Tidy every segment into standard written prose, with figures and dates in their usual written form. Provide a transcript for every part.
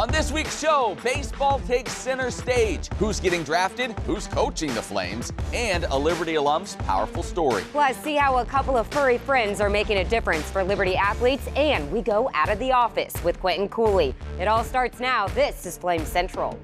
On this week's show, baseball takes center stage. Who's getting drafted, who's coaching the Flames, and a Liberty alum's powerful story. Plus, see how a couple of furry friends are making a difference for Liberty athletes, and we go out of the office with Quinton Cooley. It all starts now. This is Flames Central.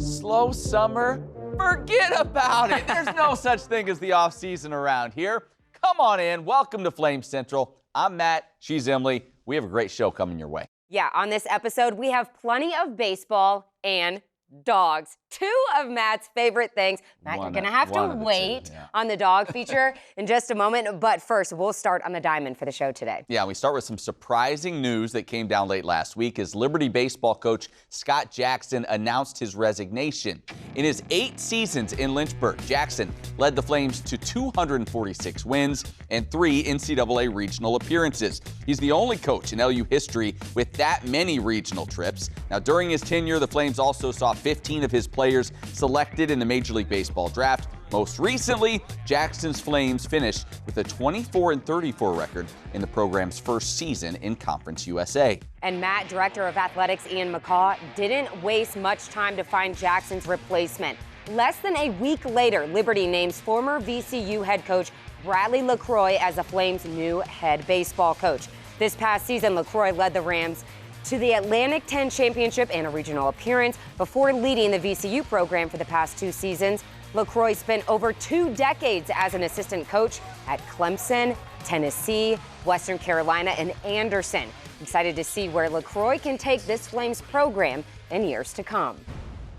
Slow summer, forget about it. There's no such thing as the off season around here. Come on in. Welcome to Flames Central. I'm Matt. She's Emily. We have a great show coming your way. Yeah, on this episode, we have plenty of baseball and dogs. Two of Matt's favorite things. Matt, you're going to have to wait on the dog feature in just a moment. But first, we'll start on the diamond for the show today. Yeah, we start with some surprising news that came down late last week as Liberty baseball coach Scott Jackson announced his resignation. In his 8 seasons in Lynchburg, Jackson led the Flames to 246 wins and 3 NCAA regional appearances. He's the only coach in LU history with that many regional trips. Now, during his tenure, the Flames also saw 15 of his players selected in the Major League Baseball draft. Most recently, Jackson's Flames finished with a 24-34 record in the program's first season in Conference USA. And Matt, Director of Athletics Ian McCaw, didn't waste much time to find Jackson's replacement. Less than a week later, Liberty names former VCU head coach Bradley LaCroix as the Flames' new head baseball coach. This past season, LaCroix led the Rams to the Atlantic 10 championship and a regional appearance before leading the VCU program for the past 2 seasons. LaCroix spent over 2 decades as an assistant coach at Clemson, Tennessee, Western Carolina, and Anderson. Excited to see where LaCroix can take this Flames program in years to come.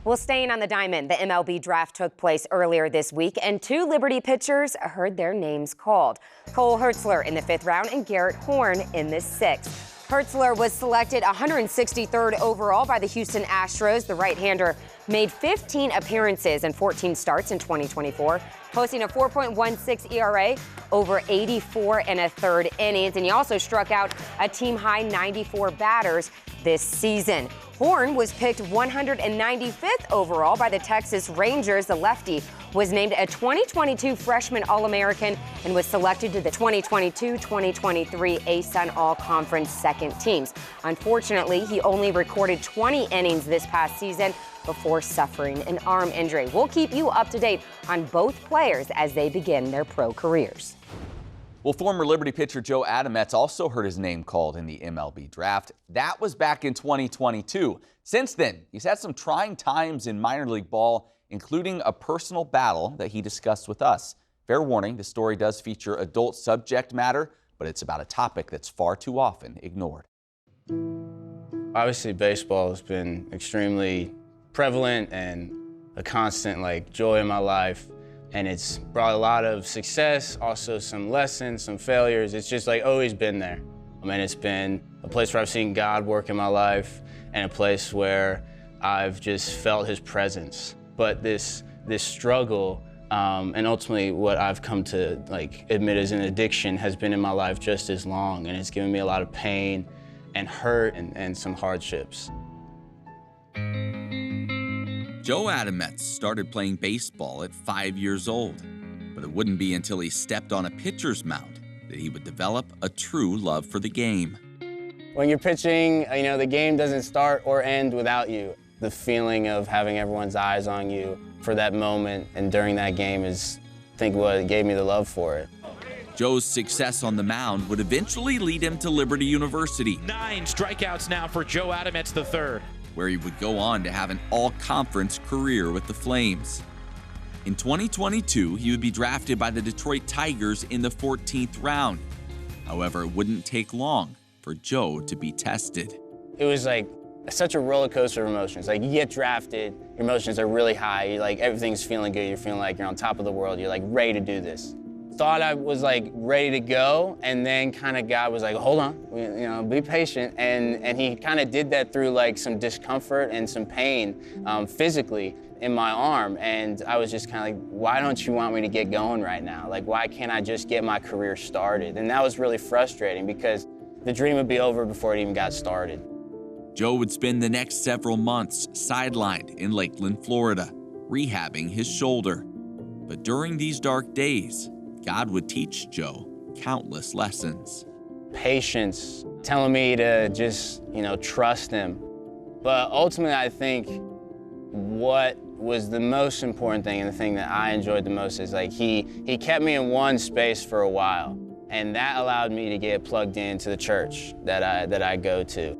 Well, staying on the diamond, the MLB draft took place earlier this week, and 2 Liberty pitchers heard their names called. Cole Hertzler in the 5th round and Garrett Horn in the 6th. Hertzler was selected 163rd overall by the Houston Astros. The right-hander made 15 appearances and 14 starts in 2024, posting a 4.16 ERA over 84 1/3 innings, and he also struck out a team-high 94 batters this season. Horn was picked 195th overall by the Texas Rangers. The lefty was named a 2022 Freshman All-American and was selected to the 2022-2023 ASUN All-Conference second teams. Unfortunately, he only recorded 20 innings this past season before suffering an arm injury. We'll keep you up to date on both players as they begin their pro careers. Well, former Liberty pitcher Joe Adametz also heard his name called in the MLB draft. That was back in 2022. Since then, he's had some trying times in minor league ball, including a personal battle that he discussed with us. Fair warning, the story does feature adult subject matter, but it's about a topic that's far too often ignored. Obviously, baseball has been extremely prevalent and a constant joy in my life. And it's brought a lot of success, also some lessons, some failures. It's just always been there. And it's been a place where I've seen God work in my life and a place where I've just felt his presence. But this struggle and ultimately what I've come to admit as an addiction has been in my life just as long, and it's given me a lot of pain and hurt and some hardships. Joe Adametz started playing baseball at 5 years old, but it wouldn't be until he stepped on a pitcher's mound that he would develop a true love for the game. When you're pitching, the game doesn't start or end without you. The feeling of having everyone's eyes on you for that moment and during that game is, I think, what gave me the love for it. Joe's success on the mound would eventually lead him to Liberty University. 9 strikeouts now for Joe Adametz III. Where he would go on to have an all-conference career with the Flames. In 2022, he would be drafted by the Detroit Tigers in the 14th round. However, it wouldn't take long for Joe to be tested. It was such a roller coaster of emotions. You get drafted, your emotions are really high, everything's feeling good, you're feeling like you're on top of the world, you're ready to do this. Thought I was ready to go, and then God was hold on, be patient, and he kind of did that through some discomfort and some pain physically in my arm, and I was just why don't you want me to get going right now? Why can't I just get my career started? And that was really frustrating because the dream would be over before it even got started. Joe would spend the next several months sidelined in Lakeland, Florida, rehabbing his shoulder. But during these dark days, God would teach Joe countless lessons. Patience, telling me to just, trust him. But ultimately, I think what was the most important thing and the thing that I enjoyed the most is he kept me in one space for a while. And that allowed me to get plugged into the church that I go to.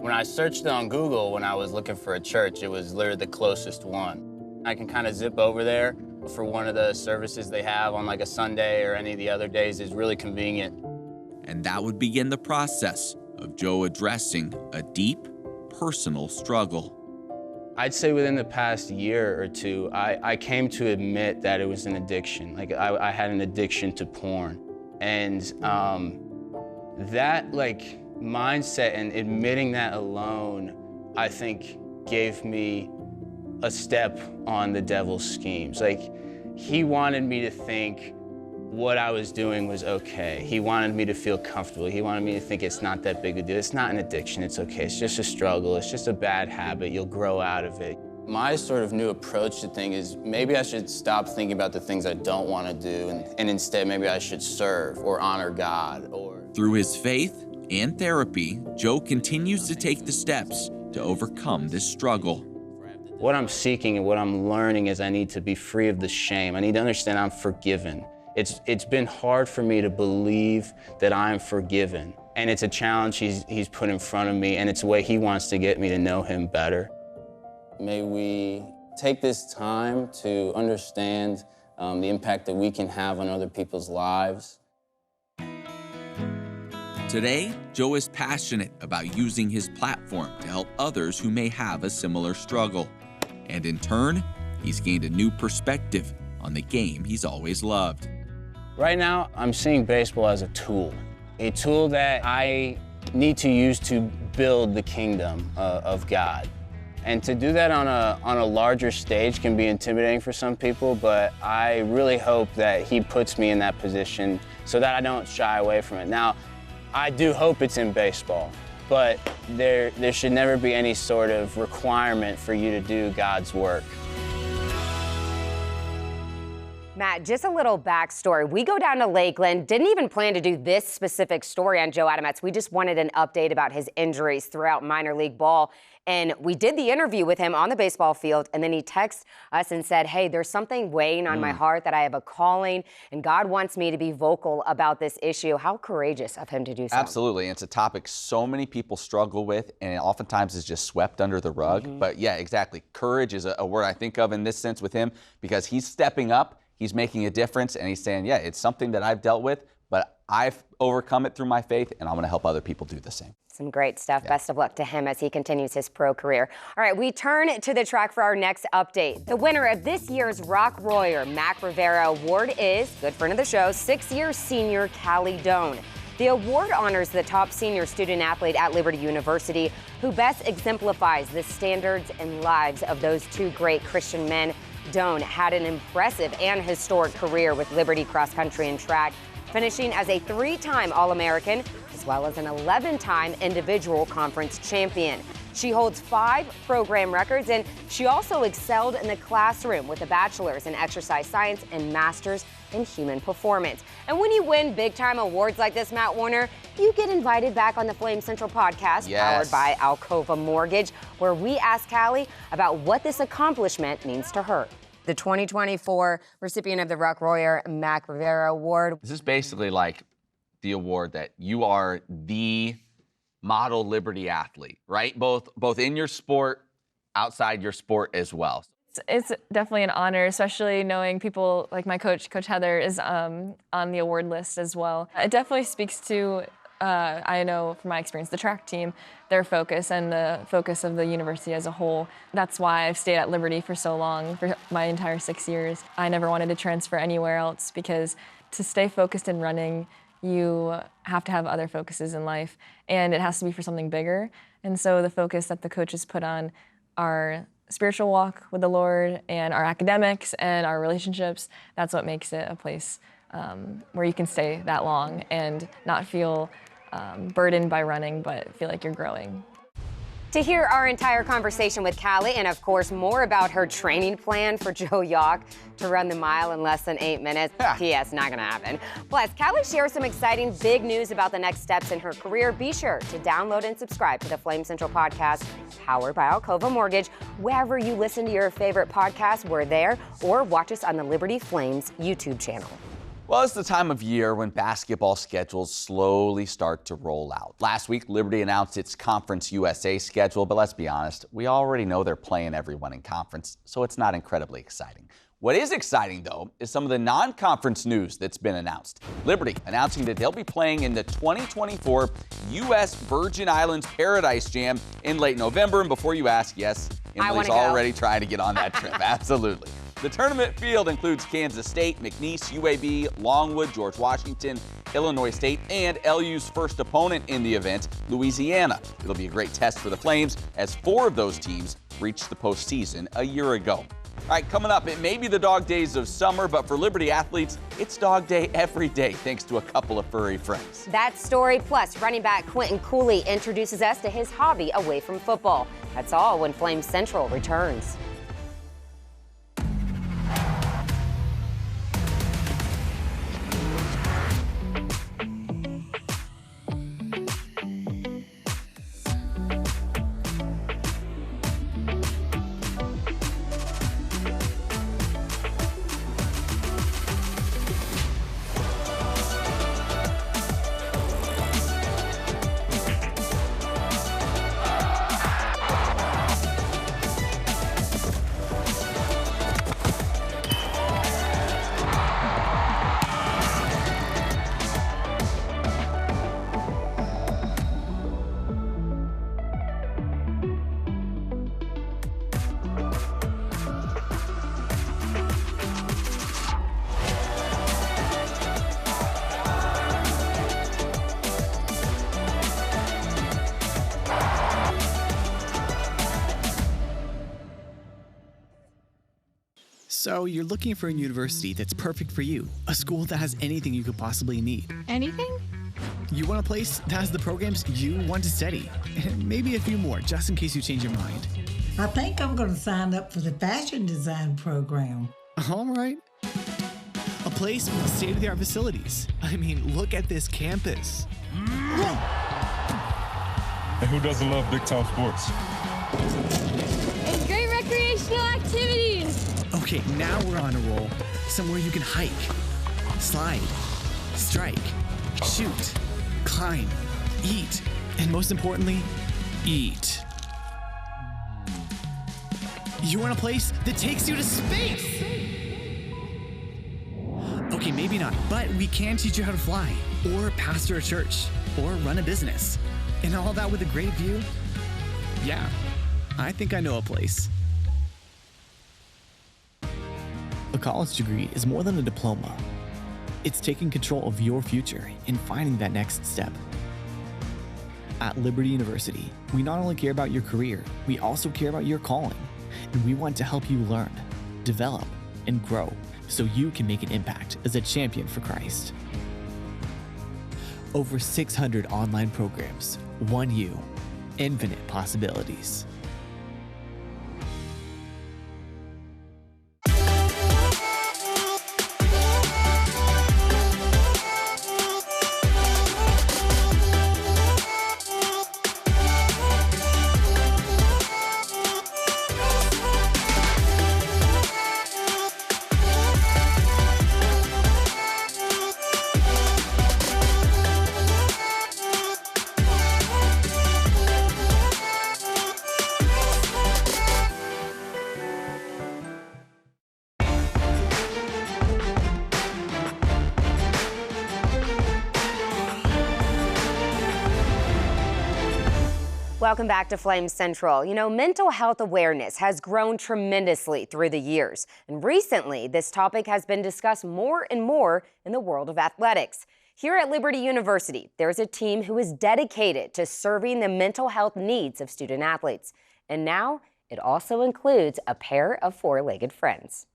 When I searched on Google when I was looking for a church, it was literally the closest one. I can kind of zip over there for one of the services they have on like a Sunday or any of the other days. Is really convenient. And that would begin the process of Joe addressing a deep, personal struggle. I'd say within the past year or two, I came to admit that it was an addiction. I had an addiction to porn. And that mindset and admitting that alone, I think gave me a step on the devil's schemes. He wanted me to think what I was doing was okay. He wanted me to feel comfortable. He wanted me to think it's not that big a deal. It's not an addiction, it's okay. It's just a struggle. It's just a bad habit. You'll grow out of it. My sort of new approach to things is maybe I should stop thinking about the things I don't want to do and instead maybe I should serve or honor God. Through his faith and therapy, Joe continues to take the steps to overcome this struggle. What I'm seeking and what I'm learning is I need to be free of the shame. I need to understand I'm forgiven. It's been hard for me to believe that I'm forgiven. And it's a challenge he's put in front of me, and it's a way he wants to get me to know him better. May we take this time to understand the impact that we can have on other people's lives. Today, Joe is passionate about using his platform to help others who may have a similar struggle. And in turn, he's gained a new perspective on the game he's always loved. Right now, I'm seeing baseball as a tool that I need to use to build the kingdom of God. And to do that on a larger stage can be intimidating for some people, but I really hope that he puts me in that position so that I don't shy away from it. Now, I do hope it's in baseball, but there should never be any sort of requirement for you to do God's work. Matt, just a little backstory. We go down to Lakeland, didn't even plan to do this specific story on Joe Adametz. We just wanted an update about his injuries throughout minor league ball. And we did the interview with him on the baseball field, and then he texted us and said, hey, there's something weighing on my heart that I have a calling, and God wants me to be vocal about this issue. How courageous of him to do so. Absolutely. It's a topic so many people struggle with, and it oftentimes is just swept under the rug. But yeah, exactly. Courage is a word I think of in this sense with him, because he's stepping up. He's making a difference, and he's saying, yeah, it's something that I've dealt with, but I've overcome it through my faith, and I'm going to help other people do the same. Some great stuff. Yeah. Best of luck to him as he continues his pro career. All right, we turn to the track for our next update. The winner of this year's Rock Royer Mac Rivera Award is, good friend of the show, 6-year senior Callie Dawn. The award honors the top senior student athlete at Liberty University who best exemplifies the standards and lives of those two great Christian men. Dawn had an impressive and historic career with Liberty cross country and track, finishing as a 3-time All-American as well as an 11-time individual conference champion. She holds 5 program records, and she also excelled in the classroom with a bachelor's in exercise science and master's in human performance. And when you win big-time awards like this, Matt Warner, you get invited back on the Flame Central podcast, powered by Alcova Mortgage, where we ask Callie about what this accomplishment means to her. The 2024 recipient of the Rock Royer Mac Rivera Award. This is basically like the award that you are the model Liberty athlete, right? Both in your sport, outside your sport as well. It's definitely an honor, especially knowing people like my coach, Coach Heather, is on the award list as well. It definitely speaks to, I know from my experience, the track team, their focus and the focus of the university as a whole. That's why I've stayed at Liberty for so long, for my entire 6 years. I never wanted to transfer anywhere else because to stay focused in running, you have to have other focuses in life, and it has to be for something bigger. And so the focus that the coaches put on our spiritual walk with the Lord and our academics and our relationships, that's what makes it a place where you can stay that long and not feel burdened by running, but feel like you're growing. To hear our entire conversation with Callie and, of course, more about her training plan for Joe Yock to run the mile in less than 8 minutes, P.S. not going to happen. Plus, Callie shares some exciting big news about the next steps in her career. Be sure to download and subscribe to the Flame Central podcast, powered by Alcova Mortgage. Wherever you listen to your favorite podcast, we're there, or watch us on the Liberty Flames YouTube channel. Well, it's the time of year when basketball schedules slowly start to roll out. Last week, Liberty announced its Conference USA schedule, but let's be honest, we already know they're playing everyone in conference, so it's not incredibly exciting. What is exciting, though, is some of the non-conference news that's been announced. Liberty announcing that they'll be playing in the 2024 U.S. Virgin Islands Paradise Jam in late November. And before you ask, yes, Emily's already trying to get on that trip. Absolutely. The tournament field includes Kansas State, McNeese, UAB, Longwood, George Washington, Illinois State, and LU's first opponent in the event, Louisiana. It'll be a great test for the Flames, as 4 of those teams reached the postseason a year ago. All right, coming up, it may be the dog days of summer, but for Liberty athletes, it's dog day every day, thanks to a couple of furry friends. That story, plus running back Quinton Cooley introduces us to his hobby away from football. That's all when Flame Central returns. So you're looking for a university that's perfect for you, a school that has anything you could possibly need. Anything? You want a place that has the programs you want to study, and maybe a few more, just in case you change your mind. I think I'm going to sign up for the fashion design program. All right. A place with state-of-the-art facilities. I mean, look at this campus. And who doesn't love big-time sports? And great recreational activities. Okay, now we're on a roll. Somewhere you can hike, slide, strike, shoot, climb, eat, and most importantly, eat. You want a place that takes you to space? Okay, maybe not, but we can teach you how to fly, or pastor a church, or run a business. And all that with a great view? Yeah, I think I know a place. A college degree is more than a diploma. It's taking control of your future and finding that next step. At Liberty University, we not only care about your career, we also care about your calling. And we want to help you learn, develop, and grow so you can make an impact as a champion for Christ. Over 600 online programs, one you, infinite possibilities. Welcome back to Flame Central. You know, mental health awareness has grown tremendously through the years. And recently, this topic has been discussed more and more in the world of athletics. Here at Liberty University, there's a team who is dedicated to serving the mental health needs of student athletes. And now, it also includes a pair of four-legged friends.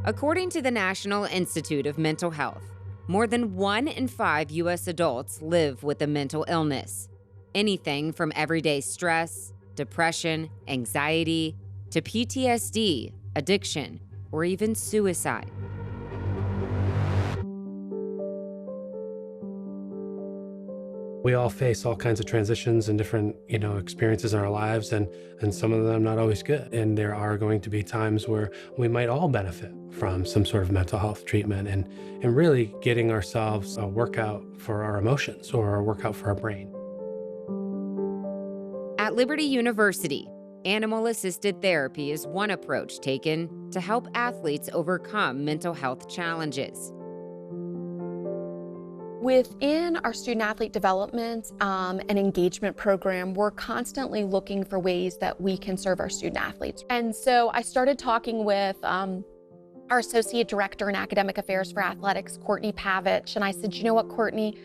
According to the National Institute of Mental Health, more than 1 in 5 U.S. adults live with a mental illness. Anything from everyday stress, depression, anxiety, to PTSD, addiction, or even suicide. We all face all kinds of transitions and different, experiences in our lives, and some of them not always good. And there are going to be times where we might all benefit from some sort of mental health treatment and really getting ourselves a workout for our emotions or a workout for our brain. At Liberty University, animal-assisted therapy is one approach taken to help athletes overcome mental health challenges. Within our student-athlete development and engagement program, we're constantly looking for ways that we can serve our student-athletes. And so I started talking with our Associate Director in Academic Affairs for Athletics, Courtney Pavich, and I said, you know what, Courtney,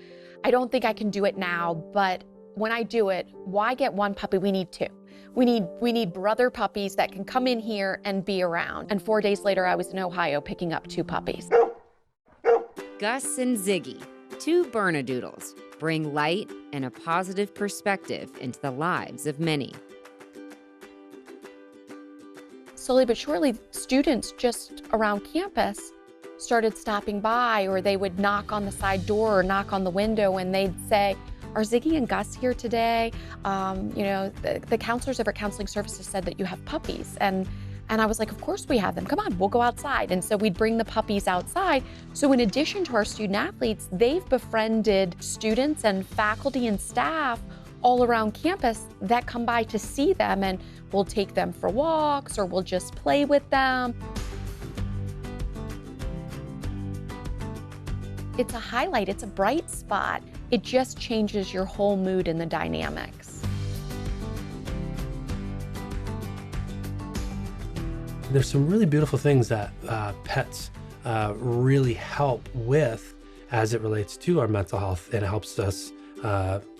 I don't think I can do it now, but when I do it, why get one puppy? We need 2. We need brother puppies that can come in here and be around. And 4 days later, I was in Ohio picking up 2 puppies. Gus and Ziggy, 2 Bernedoodles, bring light and a positive perspective into the lives of many. Slowly but surely, students just around campus started stopping by, or they would knock on the side door or knock on the window, and they'd say, are Ziggy and Gus here today? The counselors of our counseling services said that you have puppies. And I was like, of course we have them. Come on, we'll go outside. And so we'd bring the puppies outside. So in addition to our student athletes, they've befriended students and faculty and staff all around campus that come by to see them, and we'll take them for walks or we'll just play with them. It's a highlight, it's a bright spot. It just changes your whole mood and the dynamics. There's some really beautiful things that pets really help with as it relates to our mental health, and it helps us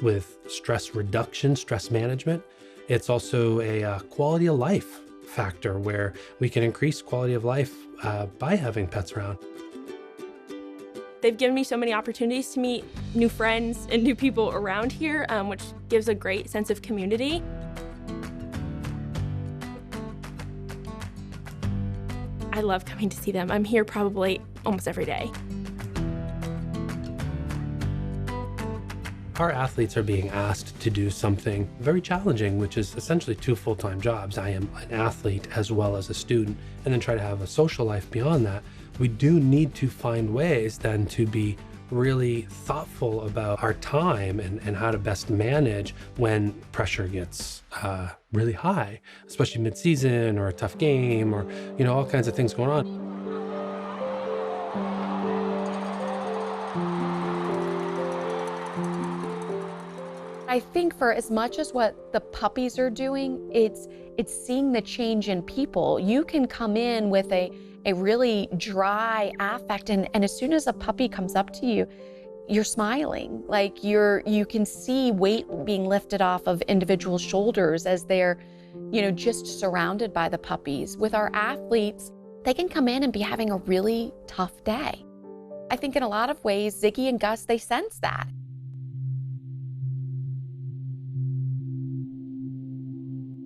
with stress reduction, stress management. It's also a quality of life factor where we can increase quality of life by having pets around. They've given me so many opportunities to meet new friends and new people around here, which gives a great sense of community. I love coming to see them. I'm here probably almost every day. Our athletes are being asked to do something very challenging, which is essentially 2 full-time jobs. I am an athlete as well as a student, and then try to have a social life beyond that. We do need to find ways then to be really thoughtful about our time and how to best manage when pressure gets really high, especially mid-season or a tough game or, all kinds of things going on. I think for as much as what the puppies are doing, it's seeing the change in people. You can come in with a really dry affect, and as soon as a puppy comes up to you, you're smiling. Like you can see weight being lifted off of individual shoulders as they're, just surrounded by the puppies. With our athletes, they can come in and be having a really tough day. I think in a lot of ways, Ziggy and Gus, they sense that.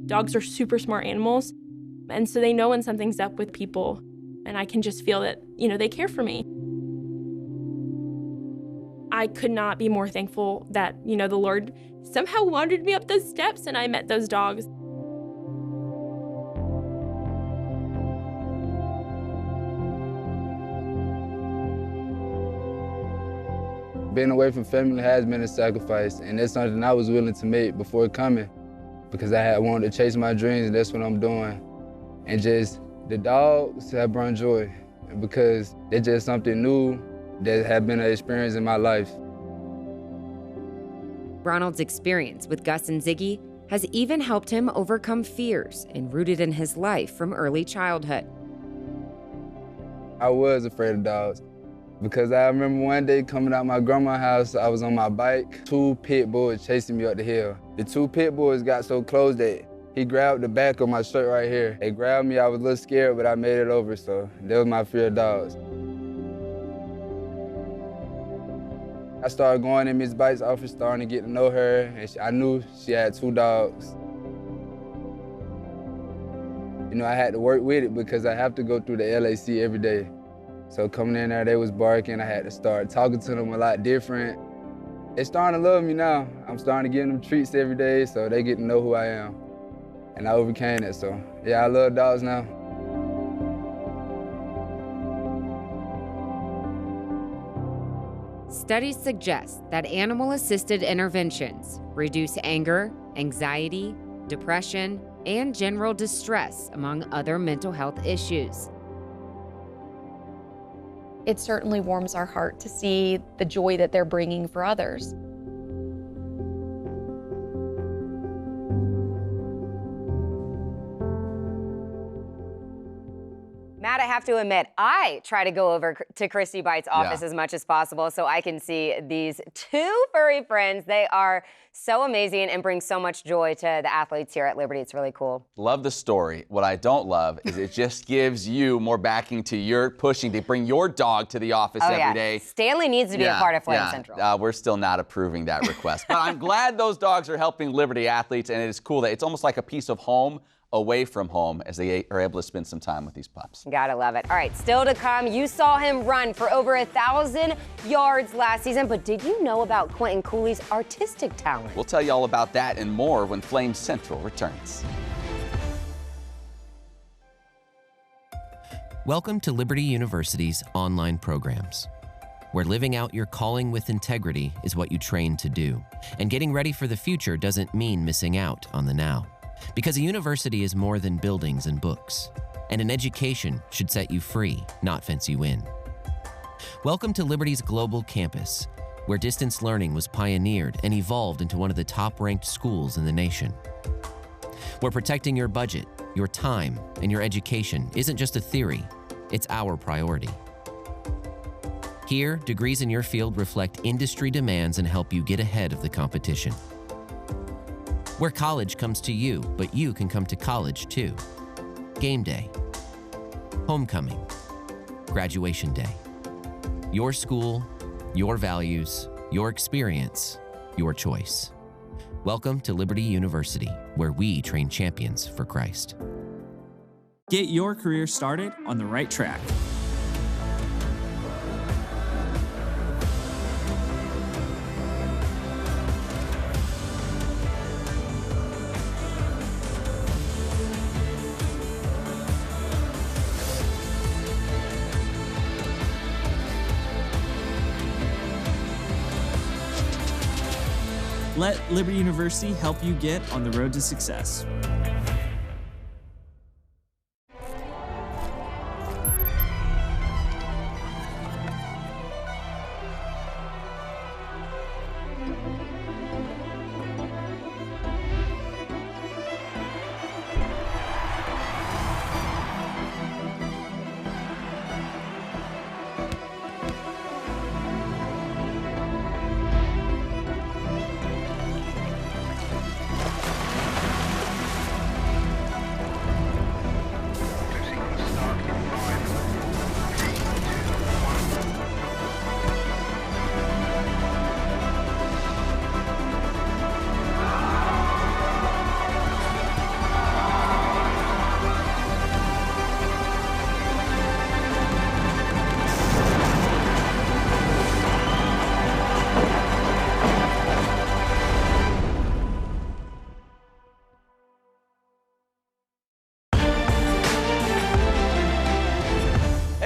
Dogs are super smart animals, and so they know when something's up with people, and I can just feel that, they care for me. I could not be more thankful that, the Lord somehow wandered me up those steps and I met those dogs. Being away from family has been a sacrifice, and that's something I was willing to make before coming, because I wanted to chase my dreams, and that's what I'm doing. And just the dogs have brought joy, because they're just something new that have been an experience in my life. Ronald's experience with Gus and Ziggy has even helped him overcome fears enrooted in his life from early childhood. I was afraid of dogs, because I remember one day coming out my grandma's house, I was on my bike, 2 pit bulls chasing me up the hill. The 2 pit bulls got so close that He grabbed the back of my shirt right here. He grabbed me, I was a little scared, but I made it over, so that was my fear of dogs. I started going in Miss Bite's office, starting to get to know her, and I knew she had 2 dogs. You know, I had to work with it because I have to go through the LAC every day. So coming in there, they was barking. I had to start talking to them a lot different. They're starting to love me now. I'm starting to give them treats every day, so they get to know who I am. And I overcame it, so yeah, I love dogs now. Studies suggest that animal-assisted interventions reduce anger, anxiety, depression, and general distress, among other mental health issues. It certainly warms our heart to see the joy that they're bringing for others. Matt, I have to admit, I try to go over to Christy Bite's office as much as possible so I can see these 2 furry friends. They are so amazing and bring so much joy to the athletes here at Liberty. It's really cool. Love the story. What I don't love is it just gives you more backing to your pushing to bring your dog to the office every day. Stanley needs to be a part of Flame Central. We're still not approving that request. But I'm glad those dogs are helping Liberty athletes, and it is cool that it's almost like a piece of home away from home as they are able to spend some time with these pups. Gotta love it. All right, still to come, you saw him run for over 1,000 yards last season, but did you know about Quinton Cooley's artistic talent? We'll tell you all about that and more when Flame Central returns. Welcome to Liberty University's online programs, where living out your calling with integrity is what you train to do. And getting ready for the future doesn't mean missing out on the now. Because a university is more than buildings and books, and an education should set you free, not fence you in. Welcome to Liberty's global campus, where distance learning was pioneered and evolved into one of the top-ranked schools in the nation. Where protecting your budget, your time, and your education isn't just a theory, it's our priority. Here, degrees in your field reflect industry demands and help you get ahead of the competition. Where college comes to you, but you can come to college too. Game day, homecoming, graduation day. Your school, your values, your experience, your choice. Welcome to Liberty University, where we train champions for Christ. Get your career started on the right track. Let Liberty University help you get on the road to success.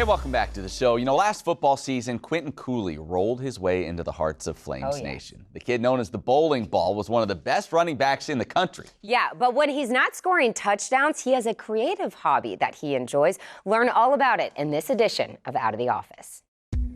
Welcome back to the show. You know, last football season, Quinton Cooley rolled his way into the hearts of Flames Nation. The kid known as the bowling ball was one of the best running backs in the country. Yeah, but when he's not scoring touchdowns, he has a creative hobby that he enjoys. Learn all about it in this edition of Out of the Office.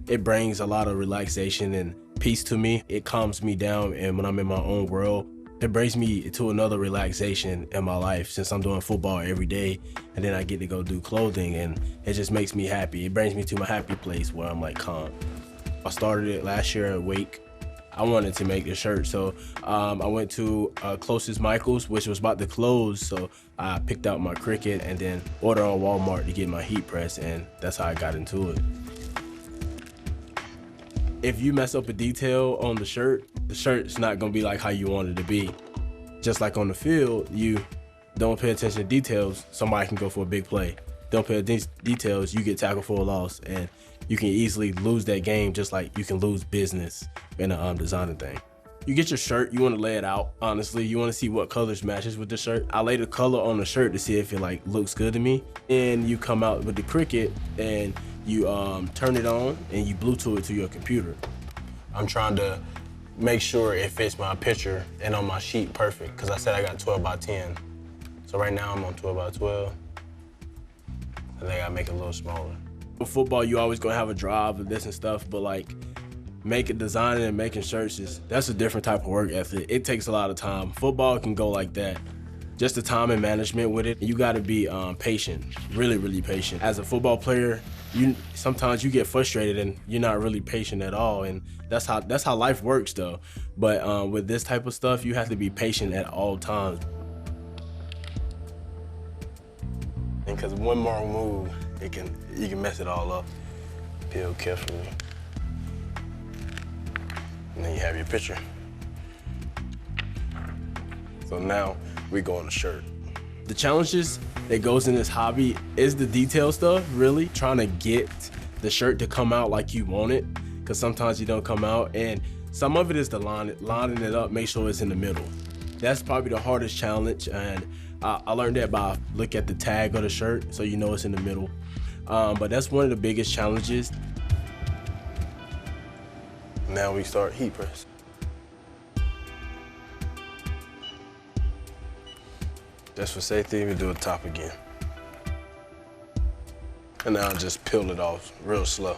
It brings a lot of relaxation and peace to me. It calms me down, and when I'm in my own world, it brings me to another relaxation in my life since I'm doing football every day, and then I get to go do clothing, and it just makes me happy. It brings me to my happy place where I'm like calm. I started it last year at Wake, I wanted to make the shirt, so I went to closest Michael's, which was about to close, so I picked out my Cricut and then ordered on Walmart to get my heat press, and that's how I got into it. If you mess up a detail on the shirt's not gonna be like how you want it to be. Just like on the field, you don't pay attention to details, somebody can go for a big play. Don't pay attention to details, you get tackled for a loss, and you can easily lose that game just like you can lose business in a designing thing. You get your shirt, you want to lay it out, honestly. You want to see what colors matches with the shirt. I lay the color on the shirt to see if it like looks good to me. And you come out with the Cricut and you turn it on and you Bluetooth it to your computer. I'm trying to make sure it fits my picture and on my sheet perfect, because I said I got 12 by 10. So right now I'm on 12 by 12. I think I make it a little smaller. With football, you always gonna have a drive of this and stuff, but like designing and making shirts that's a different type of work ethic. It takes a lot of time. Football can go like that. Just the time and management with it. You gotta be patient, really, really patient. As a football player, sometimes you get frustrated and you're not really patient at all, and that's how life works though. But with this type of stuff, you have to be patient at all times. And because one more move, you can mess it all up. Peel carefully. And then you have your picture. So now we go on the shirt. The challenges that goes in this hobby is the detail stuff, really. Trying to get the shirt to come out like you want it, because sometimes you don't come out, and some of it is the lining it up, make sure it's in the middle. That's probably the hardest challenge, and I learned that by looking at the tag of the shirt, so you know it's in the middle. But that's one of the biggest challenges. Now we start heat press. Just for safety, we do the top again. And now just peel it off real slow.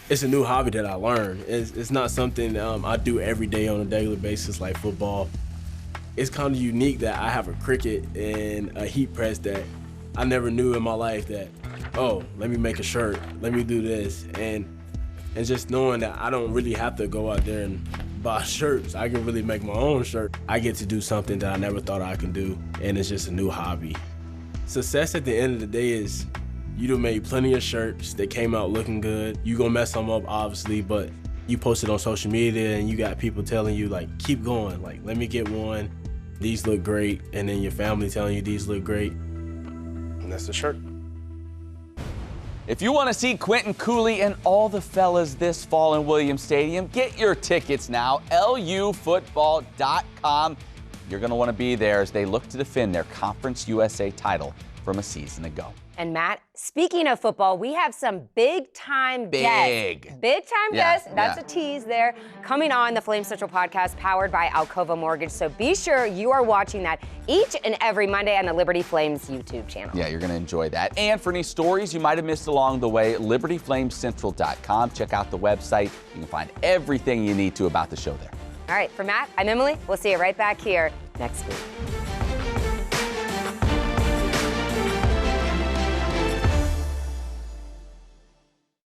It's a new hobby that I learned. It's not something I do every day on a daily basis like football. It's kind of unique that I have a Cricut and a heat press that I never knew in my life that, oh, let me make a shirt, let me do this. And just knowing that I don't really have to go out there and buy shirts. I can really make my own shirt. I get to do something that I never thought I could do, and it's just a new hobby. Success at the end of the day is you done made plenty of shirts that came out looking good. You gonna mess them up, obviously, but you post it on social media and you got people telling you, like, keep going. Like, let me get one. These look great. And then your family telling you these look great. And that's the shirt. If you want to see Quinton Cooley and all the fellas this fall in Williams Stadium, get your tickets now, lufootball.com. You're going to want to be there as they look to defend their Conference USA title from a season ago. And Matt, speaking of football, we have some big-time guests. Big-time guests. That's a tease there. Coming on the Flame Central podcast powered by Alcova Mortgage. So be sure you are watching that each and every Monday on the Liberty Flames YouTube channel. Yeah, you're going to enjoy that. And for any stories you might have missed along the way, libertyflamescentral.com. Check out the website. You can find everything you need to about the show there. All right, for Matt, I'm Emily. We'll see you right back here next week.